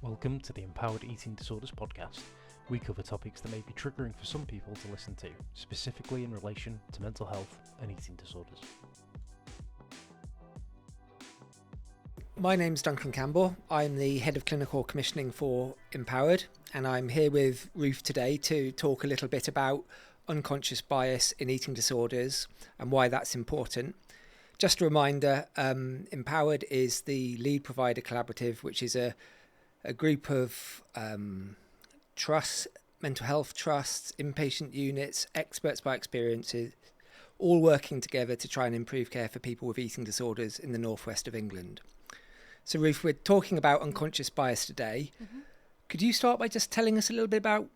Welcome to the Empowered Eating Disorders podcast. We cover topics that may be triggering for some people to listen to, specifically in relation to mental health and eating disorders. My name's Duncan Campbell. I'm the Head of Clinical Commissioning for EmpowerED, and I'm here with Ruth today to talk a little bit about unconscious bias in eating disorders and why that's important. Just a reminder, EmpowerED is the lead provider collaborative, which is a group of trusts, mental health trusts, inpatient units, experts by experiences, all working together to try and improve care for people with eating disorders in the northwest of England. So Ruth, we're talking about unconscious bias today. Mm-hmm. Could you start by just telling us a little bit about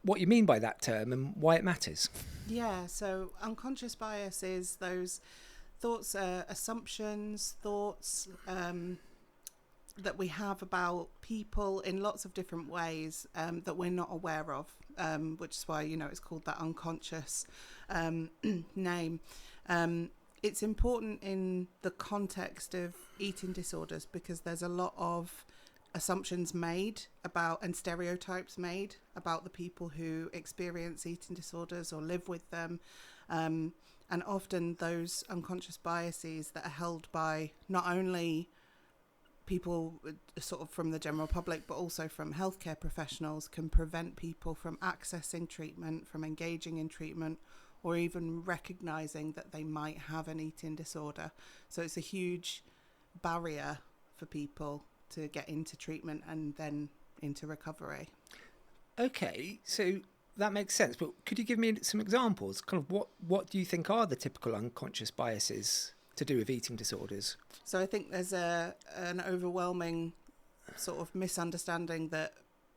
what you mean by that term and why it matters? Yeah, so unconscious bias is those thoughts, assumptions, thoughts that we have about people in lots of different ways that we're not aware of, which is why, it's called that unconscious name. It's important in the context of eating disorders because there's a lot of assumptions made about and stereotypes made about the people who experience eating disorders or live with them. And often those unconscious biases that are held by not only people sort of from the general public, but also from healthcare professionals can prevent people from accessing treatment, from engaging in treatment, or even recognising that they might have an eating disorder. So it's a huge barrier for people to get into treatment and then into recovery. Okay, so that makes sense, but could you give me some examples? Kind of what do you think are the typical unconscious biases to do with eating disorders? So I think there's an overwhelming sort of misunderstanding that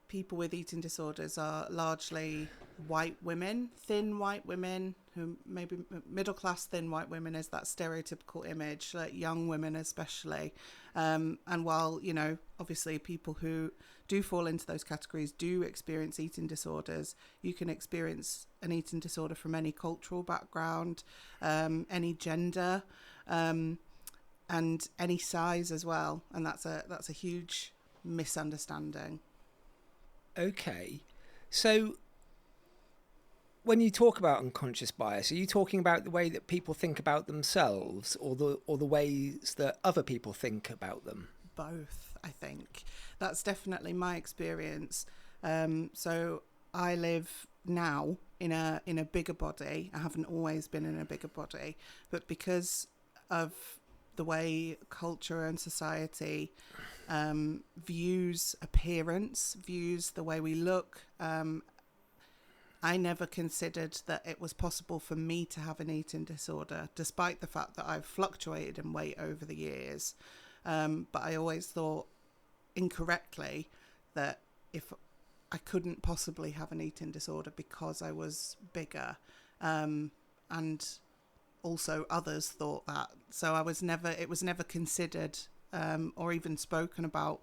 people with eating disorders are largely white women, thin white women, who maybe middle-class thin white women is that stereotypical image, like young women especially. And while, obviously people who do fall into those categories do experience eating disorders, you can experience an eating disorder from any cultural background, any gender, and any size as well. And that's a huge misunderstanding. Okay, so when you talk about unconscious bias, are you talking about the way that people think about themselves or the ways that other people think about them? Both, I think. That's definitely my experience. So I live now in a bigger body. I haven't always been in a bigger body, but because of the way culture and society views appearance, views the way we look, I never considered that it was possible for me to have an eating disorder, despite the fact that I've fluctuated in weight over the years. But I always thought incorrectly that if I couldn't possibly have an eating disorder because I was bigger, and also others thought that. So it was never considered or even spoken about.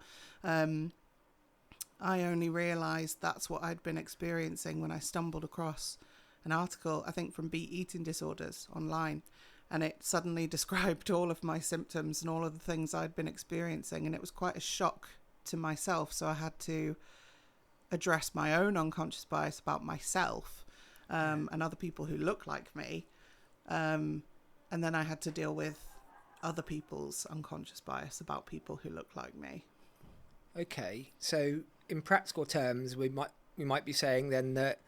I only realised that's what I'd been experiencing when I stumbled across an article, I think from Beat Eating Disorders online, and it suddenly described all of my symptoms and all of the things I'd been experiencing, and it was quite a shock to myself. So I had to address my own unconscious bias about myself and other people who look like me. And then I had to deal with other people's unconscious bias about people who look like me. Okay, so in practical terms, we might be saying then that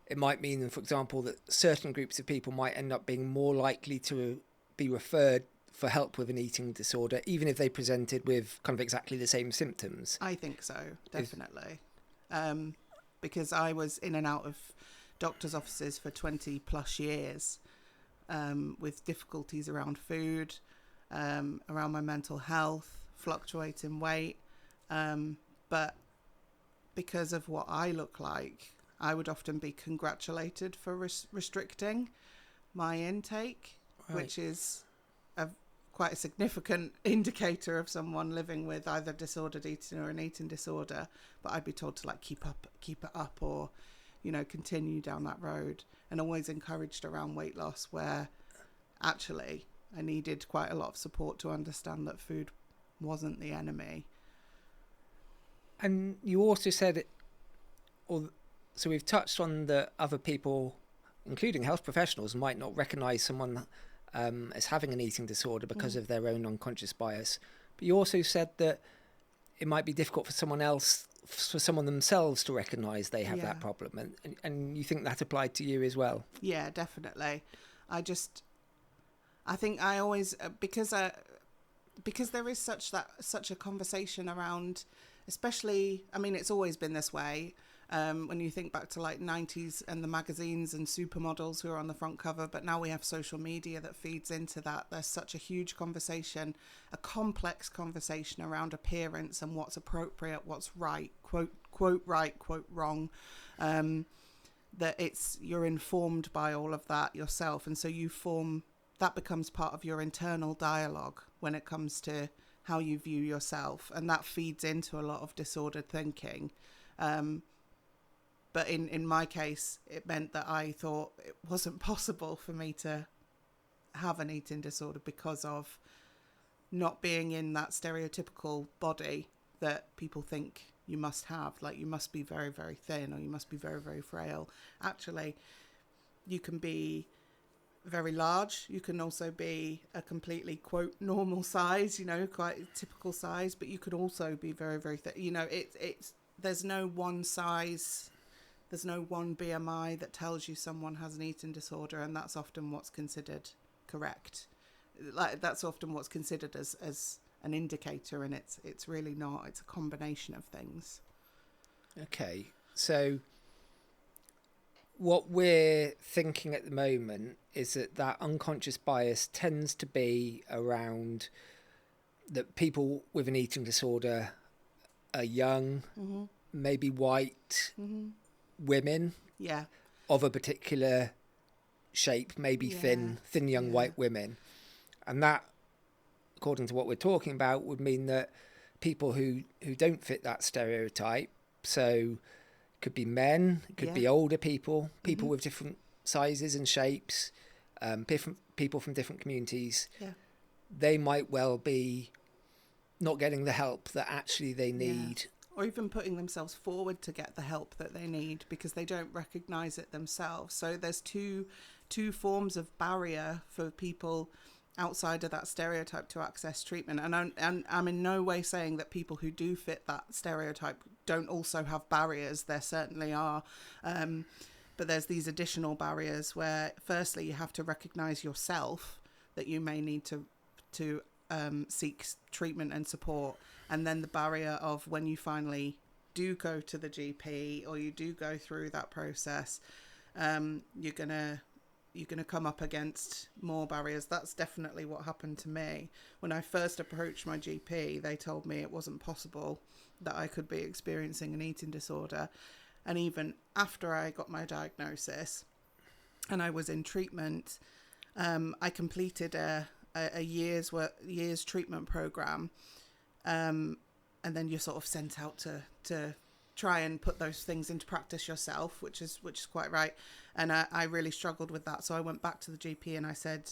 it might mean, for example, that certain groups of people might end up being more likely to be referred for help with an eating disorder, even if they presented with kind of exactly the same symptoms. I think so, definitely. Because I was in and out of doctors' offices for 20 plus years with difficulties around food, around my mental health, fluctuating weight. But because of what I look like, I would often be congratulated for restricting my intake, right, which is quite a significant indicator of someone living with either disordered eating or an eating disorder. But I'd be told to keep it up, or continue down that road, and always encouraged around weight loss, where actually I needed quite a lot of support to understand that food wasn't the enemy. And you also said, so we've touched on that other people, including health professionals, might not recognise someone as having an eating disorder because of their own unconscious bias. But you also said that it might be difficult for someone themselves to recognise they have that problem. And you think that applied to you as well? Yeah, definitely. I think I always, because there is such a conversation around, especially, I mean, it's always been this way. When you think back to like 90s and the magazines and supermodels who are on the front cover, but now we have social media that feeds into that. There's such a huge conversation, a complex conversation around appearance and what's appropriate, what's right, quote right, quote wrong, that you're informed by all of that yourself. And so that becomes part of your internal dialogue when it comes to how you view yourself. And that feeds into a lot of disordered thinking. But in my case, it meant that I thought it wasn't possible for me to have an eating disorder because of not being in that stereotypical body that people think you must have. Like, you must be very, very thin, or you must be very, very frail. Actually, you can be very large. You can also be a completely, quote, normal size, quite typical size, but you could also be very, very thin. There's no one size. There's no one BMI that tells you someone has an eating disorder, and that's often what's considered correct. Like, that's often what's considered as an indicator, and it's really not. It's a combination of things. Okay, so what we're thinking at the moment is that unconscious bias tends to be around that people with an eating disorder are young, maybe white, women of a particular shape, maybe thin young white women. And that, according to what we're talking about, would mean that people who don't fit that stereotype, so could be men, could be older people with different sizes and shapes, different people from different communities, they might well be not getting the help that actually they need. Or even putting themselves forward to get the help that they need because they don't recognise it themselves. So there's two forms of barrier for people outside of that stereotype to access treatment. And I'm in no way saying that people who do fit that stereotype don't also have barriers. There certainly are. But there's these additional barriers where, firstly, you have to recognise yourself that you may need to seek treatment and support. And then the barrier of when you finally do go to the GP or you do go through that process, you're gonna come up against more barriers. That's definitely what happened to me. When I first approached my GP, they told me it wasn't possible that I could be experiencing an eating disorder. And even after I got my diagnosis and I was in treatment, I completed a year's treatment program. And then you're sort of sent out to try and put those things into practice yourself, which is quite right. And I really struggled with that. So I went back to the GP and I said,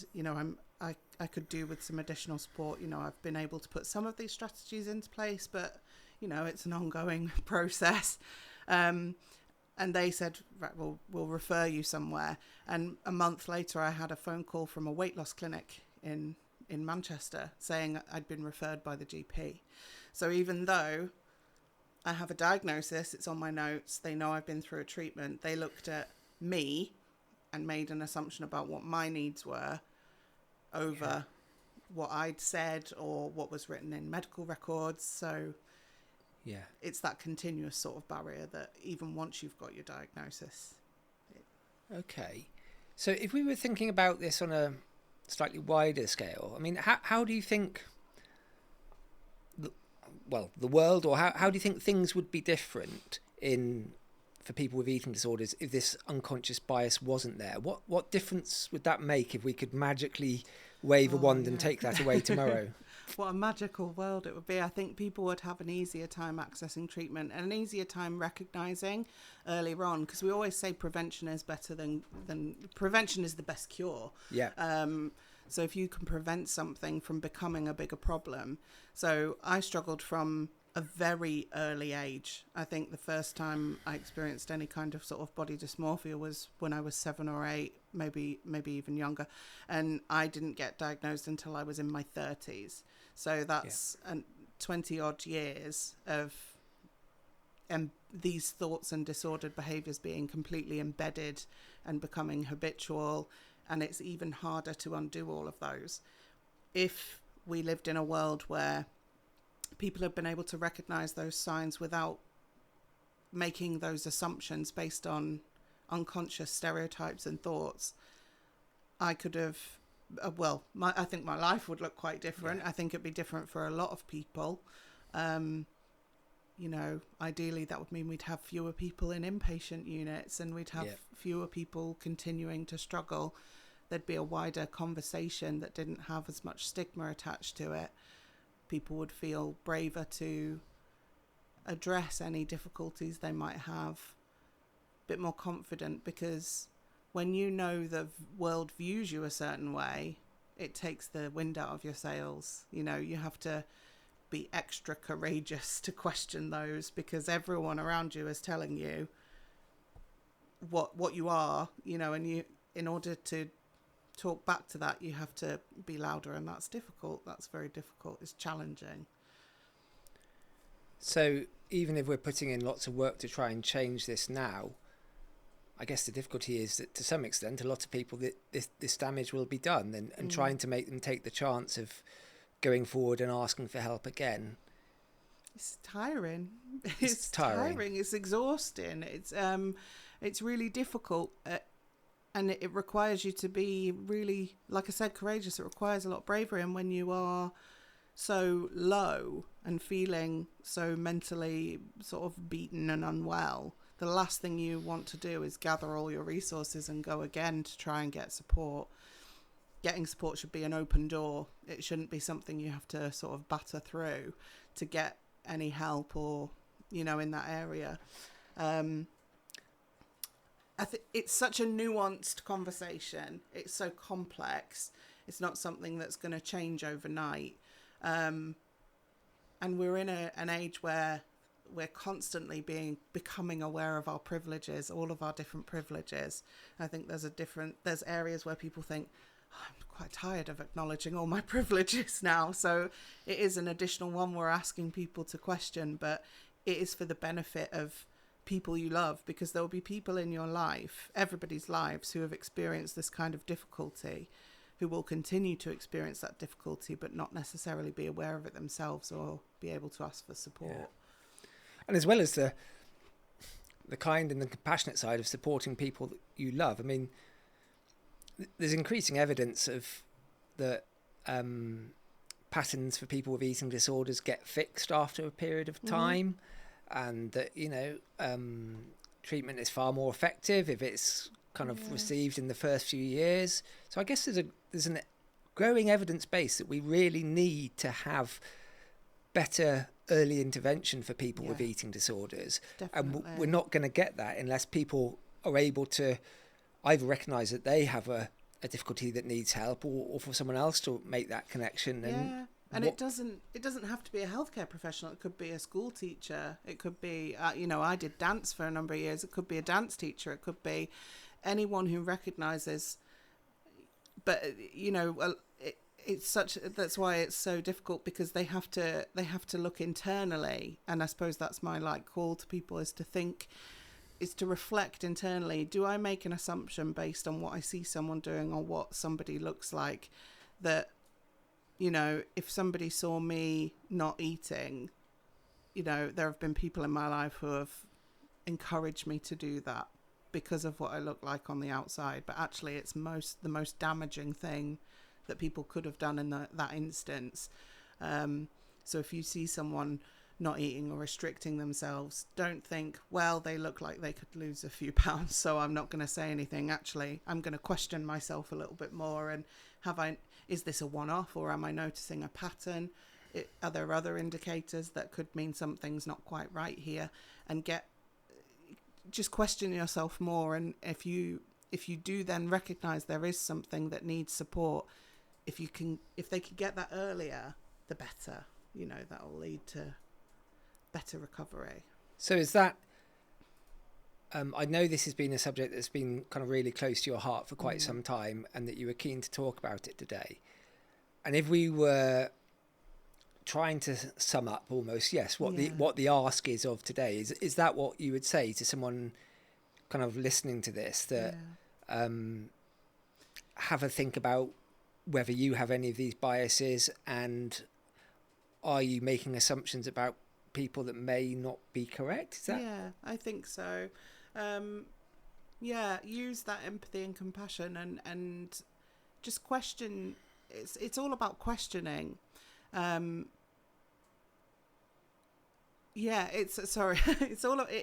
I could do with some additional support. I've been able to put some of these strategies into place, but, it's an ongoing process. And they said, right, we'll refer you somewhere. And a month later, I had a phone call from a weight loss clinic in Manchester saying I'd been referred by the GP. So even though I have a diagnosis, it's on my notes, they know I've been through a treatment, they looked at me and made an assumption about what my needs were over what I'd said or what was written in medical records. So it's that continuous sort of barrier that even once you've got your diagnosis. Okay. So if we were thinking about this on a slightly wider scale, I mean, how do you think the world, or how do you think things would be different for people with eating disorders if this unconscious bias wasn't there? What difference would that make if we could magically wave a wand and take that away tomorrow? What a magical world it would be. I think people would have an easier time accessing treatment and an easier time recognising earlier on, because we always say prevention is better than prevention is the best cure. So if you can prevent something from becoming a bigger problem. So I struggled from a very early age. I think the first time I experienced any kind of sort of body dysmorphia was when I was 7 or 8, maybe even younger, and I didn't get diagnosed until I was in my 30s. So that's 20 odd years of these thoughts and disordered behaviours being completely embedded and becoming habitual, and it's even harder to undo all of those. If we lived in a world where people have been able to recognise those signs without making those assumptions based on unconscious stereotypes and thoughts, I could have, I think my life would look quite different. I think it'd be different for a lot of people. You know, ideally that would mean we'd have fewer people in inpatient units, and we'd have fewer people continuing to struggle. There'd be a wider conversation that didn't have as much stigma attached to it. People would feel braver to address any difficulties they might have, a bit more confident, because when you know the world views you a certain way, it takes the wind out of your sails. You know, you have to be extra courageous to question those, because everyone around you is telling you what you are, you know, and you, in order to talk back to that, you have to be louder, and that's difficult. That's very difficult. It's challenging. So even if we're putting in lots of work to try and change this now, I guess the difficulty is that to some extent a lot of people, that this damage will be done, and trying to make them take the chance of going forward and asking for help again. It's tiring. It's tiring. It's exhausting. It's really difficult. And it requires you to be really, like I said, courageous. It requires a lot of bravery. And when you are so low and feeling so mentally sort of beaten and unwell, the last thing you want to do is gather all your resources and go again to try and get support. Getting support should be an open door. It shouldn't be something you have to sort of batter through to get any help, or, you know, in that area. I think it's such a nuanced conversation. It's so complex. It's not something that's going to change overnight. And we're in an age where we're constantly becoming aware of our privileges, all of our different privileges. I think there's areas where people think, I'm quite tired of acknowledging all my privileges now. So it is an additional one we're asking people to question, but it is for the benefit of people you love, because there will be people in your life, everybody's lives, who have experienced this kind of difficulty, who will continue to experience that difficulty but not necessarily be aware of it themselves or be able to ask for support. Yeah. And as well as the kind and the compassionate side of supporting people that you love, I mean, there's increasing evidence of that patterns for people with eating disorders get fixed after a period of time, and that, you know, treatment is far more effective if it's kind of received in the first few years. So I guess there's a growing evidence base that we really need to have better early intervention for people with eating disorders. Definitely. And we're not going to get that unless people are able to either recognise that they have a difficulty that needs help, or for someone else to make that connection. And it doesn't have to be a healthcare professional. It could be a school teacher. It could be, you know, I did dance for a number of years. It could be a dance teacher. It could be anyone who recognises. But, you know, that's why it's so difficult, because they have to look internally. And I suppose that's my call to people, is to reflect internally. Do I make an assumption based on what I see someone doing or what somebody looks like, that, you know, if somebody saw me not eating, you know, there have been people in my life who have encouraged me to do that because of what I look like on the outside, but actually it's the most damaging thing that people could have done in that instance. So if you see someone not eating or restricting themselves, don't think, well, they look like they could lose a few pounds, so I'm not going to say anything. Actually, I'm going to question myself a little bit more, and is this a one-off, or am I noticing a pattern? Are there other indicators that could mean something's not quite right here? And just question yourself more. And if you do then recognize there is something that needs support, if they can get that earlier, the better. You know, that will lead to better recovery. So is that, I know this has been a subject that's been kind of really close to your heart for quite some time, and that you were keen to talk about it today. And if we were trying to sum up almost, yes, what the ask is of today, is that what you would say to someone kind of listening to this, that have a think about whether you have any of these biases, and are you making assumptions about people that may not be correct? Is that... Yeah, I think so. Use that empathy and compassion, and just question. It's all about questioning. It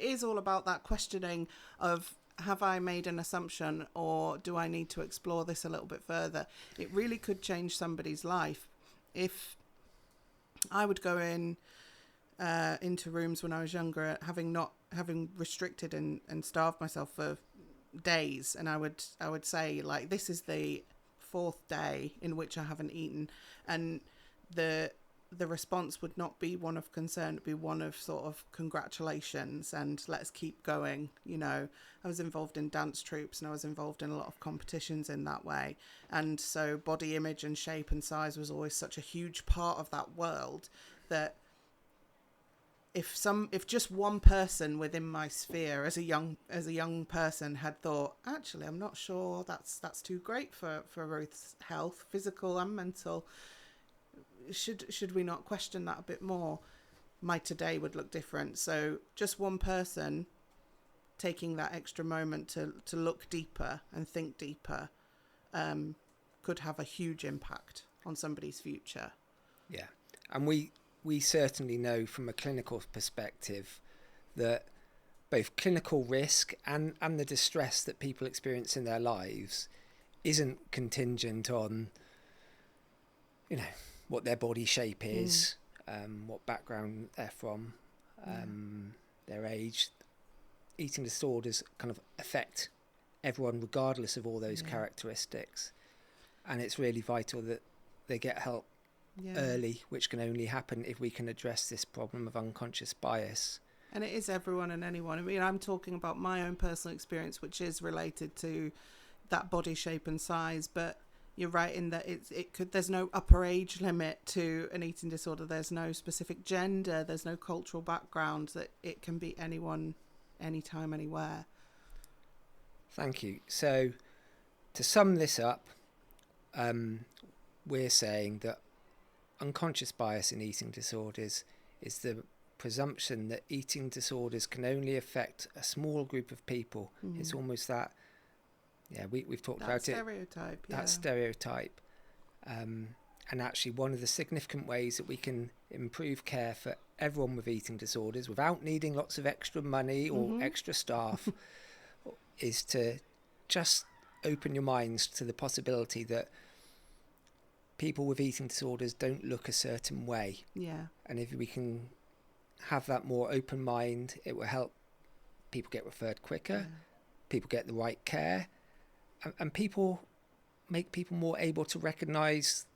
is all about that questioning of, have I made an assumption, or do I need to explore this a little bit further? It really could change somebody's life. If I would go into rooms when I was younger, having restricted and starved myself for days, and I would say, like, this is the 4th day in which I haven't eaten, and the response would not be one of concern, it'd be one of sort of congratulations and let's keep going. You know, I was involved in dance troupes, and I was involved in a lot of competitions in that way, and so body image and shape and size was always such a huge part of that world, that if just one person within my sphere as a young person had thought, actually, I'm not sure that's too great for Ruth's health, physical and mental, should we not question that a bit more, my today would look different. So just one person taking that extra moment to look deeper and think deeper could have a huge impact on somebody's future. Yeah, and we certainly know from a clinical perspective that both clinical risk and the distress that people experience in their lives isn't contingent on, you know, what their body shape is, what background they're from, their age. Eating disorders kind of affect everyone regardless of all those characteristics. And it's really vital that they get help early, which can only happen if we can address this problem of unconscious bias. And it is everyone and anyone. I mean, I'm talking about my own personal experience, which is related to that body shape and size, but you're right in that there's no upper age limit to an eating disorder. There's no specific gender. There's no cultural background. That it can be anyone, anytime, anywhere. Thank you. So to sum this up, we're saying that unconscious bias in eating disorders is the presumption that eating disorders can only affect a small group of people. It's almost that, we've talked about stereotype, that stereotype. And actually one of the significant ways that we can improve care for everyone with eating disorders without needing lots of extra money or extra staff is to just open your minds to the possibility that people with eating disorders don't look a certain way. Yeah. And if we can have that more open mind, it will help people get referred quicker, people get the right care, and people make people more able to recognise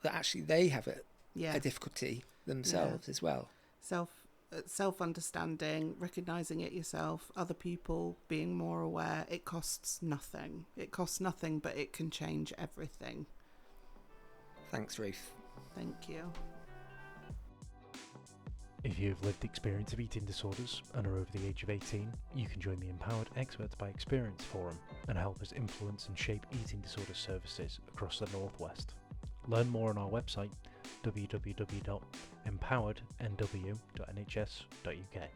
that actually they have a difficulty themselves as well. Self-understanding, recognising it yourself, other people being more aware. It costs nothing. It costs nothing, but it can change everything. Thanks, Ruth. Thank you. If you have lived experience of eating disorders and are over the age of 18, you can join the Empowered Experts by Experience Forum and help us influence and shape eating disorder services across the Northwest. Learn more on our website www.empowerednw.nhs.uk.